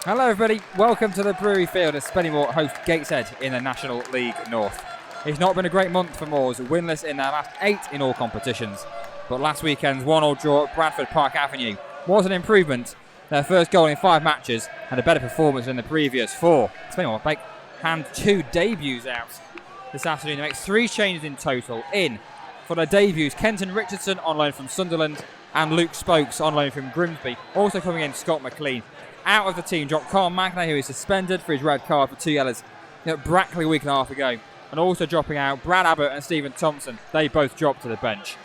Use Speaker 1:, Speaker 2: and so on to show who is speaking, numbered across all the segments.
Speaker 1: Hello everybody, welcome to the Brewery Field as Spennymoor host Gateshead in the National League North. It's not been a great month for Moors, winless in their last 8 in all competitions. But last weekend's 1-1 draw at Bradford Park Avenue was an improvement. Their first goal in 5 matches and a better performance than the previous 4. Spennymoor make hand 2 debuts out this afternoon. They make 3 changes in total. In for their debuts, Kenton Richardson on loan from Sunderland and Luke Spokes on loan from Grimsby. Also coming in, Scott McLean. Out of the team, dropped Carl Magna, who is suspended for his red card for 2 yellows at Brackley a week and a half ago. And also dropping out Brad Abbott and Stephen Thompson. They both dropped to the bench.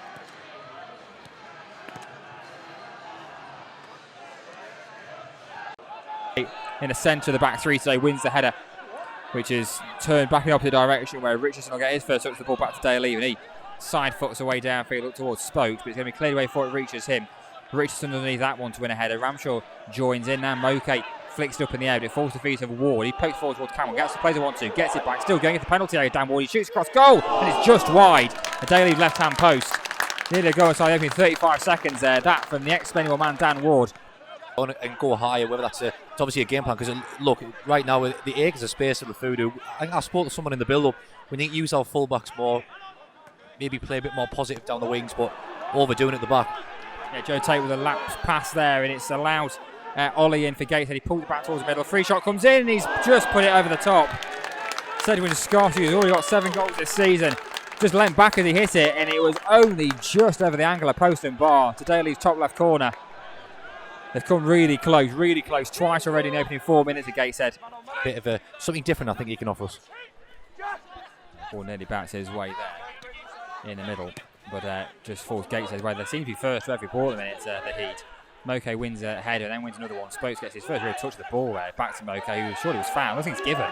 Speaker 1: In the centre of the back three today, wins the header, which is turned back in the opposite direction, where Richardson will get his first touch of the ball back to Dale Lee, and he side foots away downfield, up towards Spokes, but it's going to be cleared away before it reaches him. Richardson underneath that one to win a header. Ramshaw joins in now. Moke flicks it up in the air, but it falls to the feet of Ward. He pokes forward towards Cameron, gets the plays 1-2, gets it back, still going into the penalty area. Dan Ward, he shoots across goal, and it's just wide. A Daly left hand post. Nearly a goal inside opening 35 seconds there. That from the ex-Spennymoor man Dan Ward.
Speaker 2: And go higher, whether it's obviously a game plan, because look, right now with the acres of space of the food, I spoke to someone in the build-up, we need to use our full-backs more, maybe play a bit more positive down the wings, but overdoing it at the back.
Speaker 1: Yeah, Joe Tate with a lapse pass there, and it's allowed Ollie in for Gateshead. He pulls it back towards the middle. Free shot comes in, and he's just put it over the top. Sedwin Scott, who's already got 7 goals this season, just leant back as he hit it, and it was only just over the angle of post and bar to Daly's top left corner. They've come really close, twice already in the opening 4 minutes of Gateshead.
Speaker 2: Bit of something different I think he can offer us.
Speaker 1: Ball nearly bounced his way there in the middle, but just falls Gateshead's way. They seem to be first to every ball at the minute, the Heat. Moke wins a header and then wins another one. Spokes gets his first real touch of the ball there. Back to Moke, who surely was fouled. Nothing's given.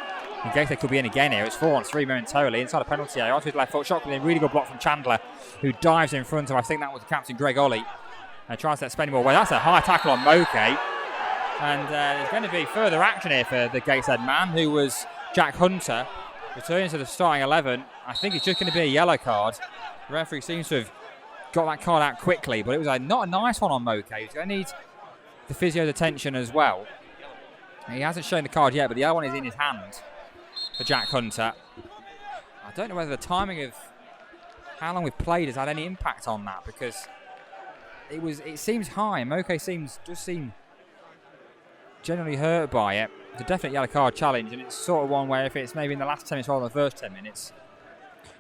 Speaker 1: And Gateshead could be in again here. It's 4-on-3 momentarily inside a penalty area. Onto his left foot, shot coming in. Really good block from Chandler, who dives in front of, I think that was the captain, Greg Ollie. And tries to let Spennymoor away. That's a high tackle on Moke. And there's going to be further action here for the Gateshead man, who was Jack Hunter. Returning to the starting 11. I think it's just going to be a yellow card. The referee seems to have got that card out quickly, but it was not a nice one on Moke. He's going to need the physio's attention as well. He hasn't shown the card yet, but the other one is in his hand for Jack Hunter. I don't know whether the timing of how long we've played has had any impact on that, because it seems high. Moke just seemed generally hurt by it. It's a definite yellow card challenge, and it's sort of one where if it's maybe in the last 10 minutes rather than the first 10 minutes,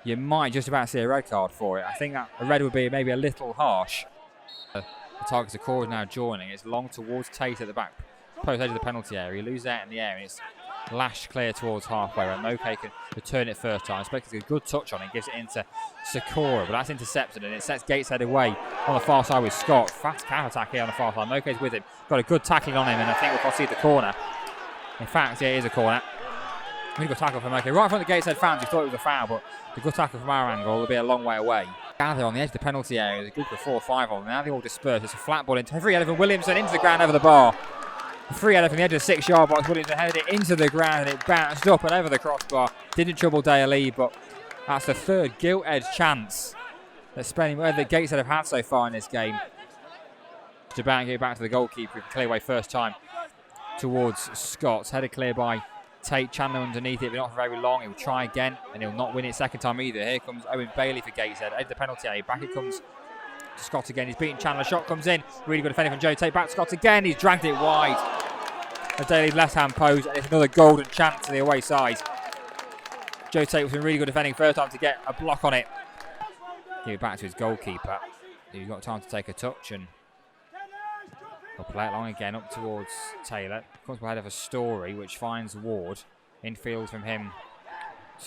Speaker 1: you might just about see a red card for it. I think that a red would be maybe a little harsh. The target's a core now joining. It's long towards Tate at the back post edge of the penalty area. He loses that in the air, and it's lashed clear towards halfway, where Moke can return it first time. Spector's a good touch on it, gives it into Sakura, but that's intercepted, and it sets Gateshead away on the far side with Scott. Fast counter-attack here on the far side. Moke's with him. Got a good tackling on him, and I think we'll concede the corner. In fact, yeah, it is a corner. Really good tackle from Moke. Right in front of the Gateshead fans, who thought it was a foul, but the good tackle from our angle will be a long way away. Gather on the edge of the penalty area. There's a group of 4 or 5 of them. Now they all disperse. It's a flat ball into free header from Williamson into the ground over the bar. A free header from the edge of the 6-yard box. Williamson headed it into the ground, and it bounced up and over the crossbar. Didn't trouble Daly, but that's the 3rd gilt-edged chance that Gateshead have had so far in this game. To get back to the goalkeeper, clear away first time towards Scott's. Headed clear by Tate. Chandler underneath it, but not for very long. He'll try again, and he'll not win it second time either. Here comes Owen Bailey for Gateshead. Edge of the penalty area. Back it comes to Scott again. He's beaten Chandler. Shot comes in. Really good defending from Joe Tate. Back to Scott again. He's dragged it wide. A Daly left-hand post, and it's another golden chance to the away side. Joe Tate was really good defending first time to get a block on it. Give it back to his goalkeeper. He's got time to take a touch, and he'll play it long again up towards Taylor. Comes ahead of a Story, which finds Ward. Infield from him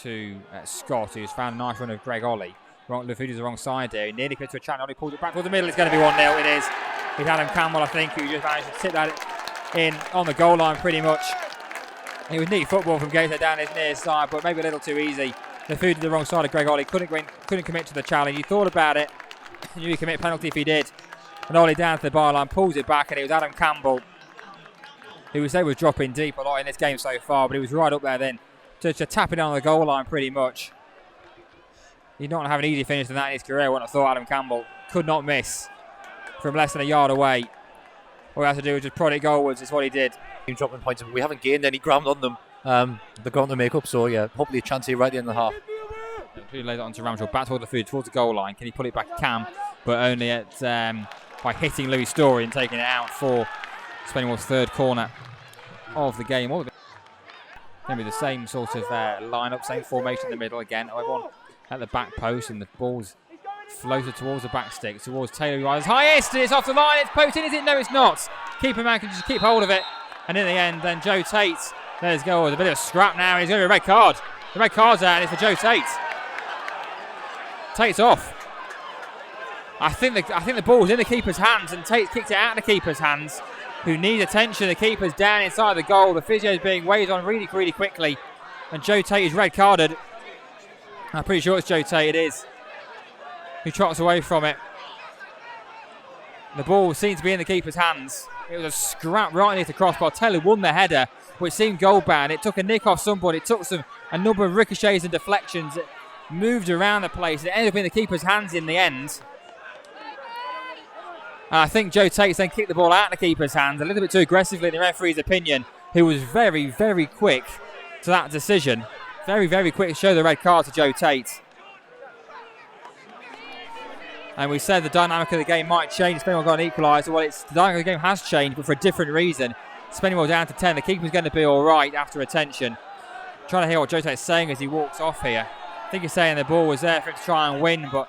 Speaker 1: to Scott, who's found a nice run of Greg Ollie. Lufudi's the wrong side there. He nearly gets to a channel. He pulls it back towards the middle. It's going to be 1-0. It is. It's Adam Campbell, I think, who just managed to tip that in on the goal line pretty much. It was neat football from Gateshead down his near side, but maybe a little too easy. Lufudi the wrong side of Greg Ollie. Couldn't commit to the challenge. He thought about it. He knew he'd commit a penalty if he did. And Ollie down to the byline, pulls it back, and it was Adam Campbell, who was dropping deep a lot in this game so far, but he was right up there then to tap it on the goal line pretty much. He'd not have an easy finish than that in his career, I wouldn't have thought. Adam Campbell could not miss from less than a yard away. All he has to do is just prod it goalwards. It's what he did.
Speaker 2: Dropping points, but we haven't gained any ground on them. They're going to make up, so yeah, hopefully a chance here right at the end of the half.
Speaker 1: He lays it onto Ramshaw, back toward the food, towards the goal line. Can he pull it back? He can, but only at by hitting Louis Story and taking it out for Spennymoor's third corner of the game. All going to be the same sort of line-up, same formation in the middle again. Everyone at the back post, and the ball's floated towards the back stick, towards Taylor, who rises highest, and it's off the line. It's poked in, is it? No, it's not. Keeper man can just keep hold of it, and in the end, then Joe Tate. There's goal. There's a bit of a scrap now. He's going to be a red card. The red card's out, and it's for Joe Tate. Tate's off. I think the ball's in the keeper's hands, and Tate kicked it out of the keeper's hands, who needs attention. The keeper's down inside the goal. The physio is being waved on really, really quickly, and Joe Tate is red carded. I'm pretty sure it's Joe Tate. It is. Who trots away from it. The ball seemed to be in the keeper's hands. It was a scrap right underneath the crossbar. Taylor won the header, which seemed goal bound. It took a nick off somebody. It took a number of ricochets and deflections. It moved around the place. It ended up in the keeper's hands in the end. And I think Joe Tate's then kicked the ball out of the keeper's hands a little bit too aggressively in the referee's opinion, who was very, very quick to that decision. Very, very quick to show the red card to Joe Tate. And we said the dynamic of the game might change. Spennymoor got an equaliser. Well, the dynamic of the game has changed, but for a different reason. Spennymoor down to 10. The keeper's going to be all right after attention. Trying to hear what Joe Tate's saying as he walks off here. I think he's saying the ball was there for him to try and win, but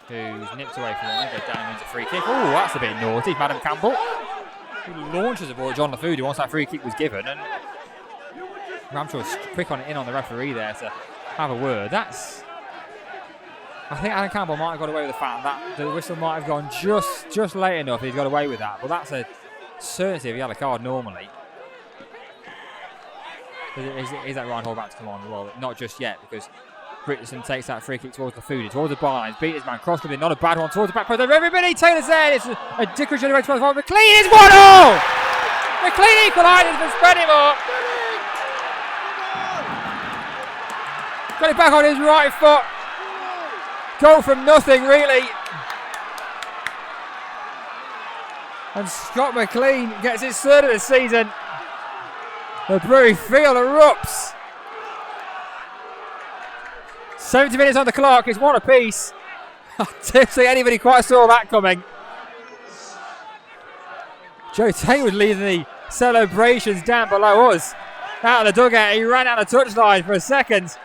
Speaker 1: who's nipped away from it. Goes down and wins a free kick. Oh, that's a bit naughty, Madam Campbell. Who launches the ball at John LaFood once that free kick was given. And Ramshaw was quick on it in on the referee there to have a word. I think Adam Campbell might have got away with the fact that the whistle might have gone just late enough. He's got away with that. But that's a certainty of a yellow card normally. Is that Ryan Horvath to come on? Well, not just yet, because Richardson takes that free kick towards the food, towards the bar line. Beat his man, cross country, not a bad one, towards the back post. Everybody, Taylor's there. It's a Dickery generated 12. McLean is 1-0. McLean equalises for Spennymoor. Got it back on his right foot. Goal from nothing, really. And Scott McLean gets his third of the season. The Brewery Field erupts. 70 minutes on the clock. It's one apiece. I don't think anybody quite saw that coming. Joe Tate was leading the celebrations down below us. Out of the dugout. He ran out of the touchline for a second.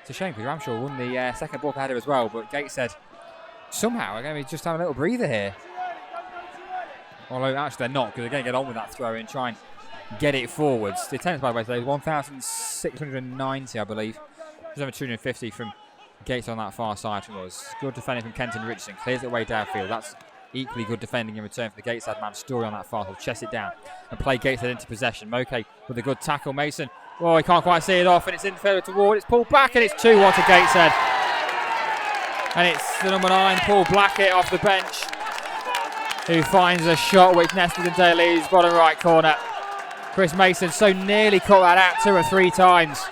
Speaker 1: It's a shame because Ramshaw won the second ball header as well, but Gateshead somehow are going to just have a little breather here. Although actually they're not, because they're going to get on with that throw and try and get it forwards. The attendance, by the way, today is 1,690, I believe. There's over 250 from Gates on that far side from us. Good defending from Kenton Richardson. Clears it away downfield. That's equally good defending in return for the Gateshead man. Story on that far. He'll chest it down and play Gateshead into possession. Moke with a good tackle. Mason. Oh, he can't quite see it off, and it's in further toward. It's pulled back, and it's 2-1 to Gateshead. And it's the number 9, Paul Blackett, off the bench, who finds a shot which nestled in Daly's bottom right corner. Chris Mason so nearly cut that out 2 or 3 times,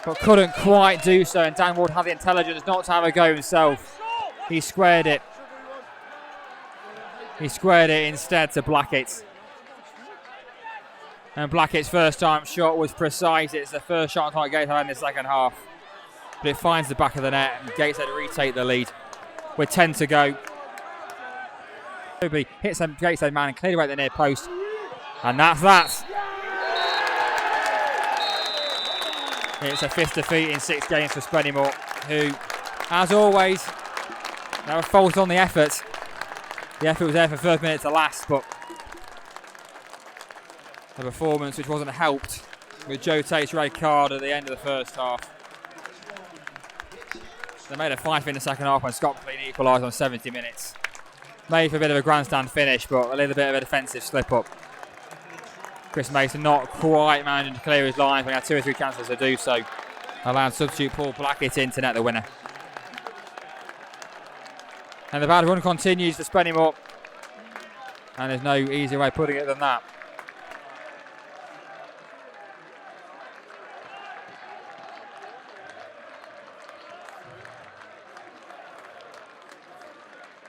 Speaker 1: but couldn't quite do so. And Dan Ward had the intelligence not to have a go himself. He squared it. He squared it instead to Blackett. And Blackett's first time shot was precise. It's the first shot on target Gateshead had in the second half. But it finds the back of the net, and Gateshead retake the lead with 10 to go. Toby hits a Gateshead man and cleared away at the near post. And that's that. It's a 5th defeat in 6 games for Spennymoor, who, as always, never fault on the effort. The effort was there for 1st minute to last, but the performance which wasn't helped with Joe Tate's red card at the end of the first half. They made a fight in the second half when Scott McLean equalised on 70 minutes. Made for a bit of a grandstand finish, but a little bit of a defensive slip up. Chris Mason not quite managing to clear his lines when he had 2 or 3 chances to do so. Allowed substitute Paul Blackett in to net the winner. And the bad run continues for Spennymoor. And there's no easier way of putting it than that.